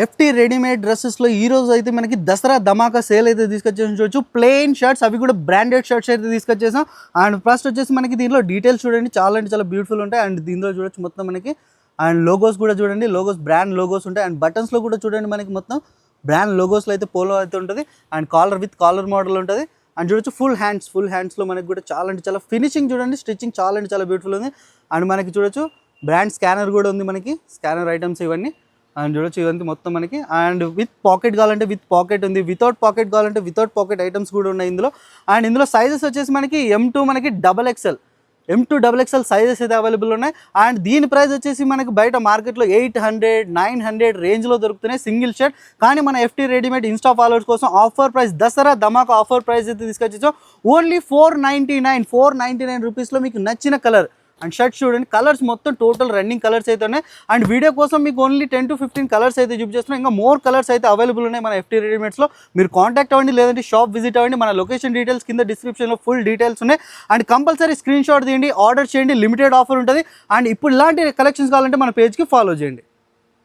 FT readymade డ్రెస్సెస్లో ఈ రోజు అయితే మనకి దసరా ధమాకా సేల్ అయితే తీసుకొచ్చేసి చూడొచ్చు. ప్లెయిన్ షర్ట్స్, అవి కూడా బ్రాండెడ్ షర్ట్స్ అయితే తీసుకొచ్చేసాం. అండ్ ఫస్ట్ వచ్చేసి మనకి దీంట్లో డీటెయిల్స్ చూడండి, చాలా అంటే చాలా బ్యూటిఫుల్ ఉంటాయి. అండ్ దీంట్లో చూడొచ్చు మొత్తం మనకి. అండ్ లోగోస్ కూడా చూడండి, లోగోస్ బ్రాండ్ లోగోస్ ఉంటాయి. అండ్ బటన్స్లో కూడా చూడండి మనకి మొత్తం బ్రాండ్ లోగోస్లో అయితే పోలో అయితే ఉంటుంది. And caller with collar model ఉంటుంది. అండ్ చూడొచ్చు ఫుల్ హ్యాండ్స్లో మనకి కూడా చాలా అంటే చాలా ఫినిషింగ్ చూడండి, స్టిచ్చింగ్ చాలా అంటే చాలా బ్యూటిఫుల్ ఉంది. అండ్ మనకి చూడొచ్చు బ్రాండ్ స్కానర్ కూడా ఉంది, మనకి స్కానర్ ఐటమ్స్ ఇవన్నీ. అండ్ చూడొచ్చు ఇవంతా మొత్తం మనకి. అండ్ విత్ పాకెట్ కావాలంటే విత్ పాకెట్ ఉంది, వితౌట్ పాకెట్ కావాలంటే వితౌట్ పాకెట్ ఐటమ్స్ కూడా ఉన్నాయి ఇందులో. అండ్ ఇందులో సైజెస్ వచ్చేసి మనకి M2 మనకి M2 XXL సైజెస్ అయితే అవైలబుల్ ఉన్నాయి. అండ్ దీని ప్రైస్ వచ్చేసి మనకి బయట మార్కెట్లో 800, 900 రేంజ్లో దొరుకుతున్నాయి సింగిల్ షర్ట్. కానీ మన ఎఫ్టీ రెడీమేడ్ ఇన్స్టా ఫాలోవర్స్ కోసం ఆఫర్ ప్రైస్, దసరా ధమాకా ఆఫర్ ప్రైస్ అయితే తీసుకొచ్చాం. ఓన్లీ 499 రూపీస్లో మీకు నచ్చిన కలర్ అండ్ షర్ట్ చూడండి. కలర్స్ మొత్తం టోటల్ రన్నింగ్ కలర్స్ అయితే ఉన్నాయి. అండ్ వీడియో కోసం మీకు ఓన్లీ 10 to 15 కలర్స్ అయితే చూపించేస్తున్నాం. ఇంకా మోర్ కలర్స్ అయితే అవైలబుల్ ఉన్నాయి మన ఎఫ్టీ రెడీమేడ్స్లో. మీరు కాంటాక్ట్ అవ్వండి, లేదంటే షాప్ విజిట్ అవ్వండి. మన లొకేషన్ డీటెయిల్స్ కింద డిస్క్రిప్షన్లో ఫుల్ డీటెయిల్స్ ఉన్నాయి. అండ్ కంపల్సరీ స్క్రీన్ షాట్ తీయండి, ఆర్డర్ చేయండి, లిమిటెడ్ ఆఫర్ ఉంటుంది. అండ్ ఇప్పుడు ఇలాంటి కలెక్షన్స్ కావాలంటే మన పేజ్కి ఫాలో చేయండి.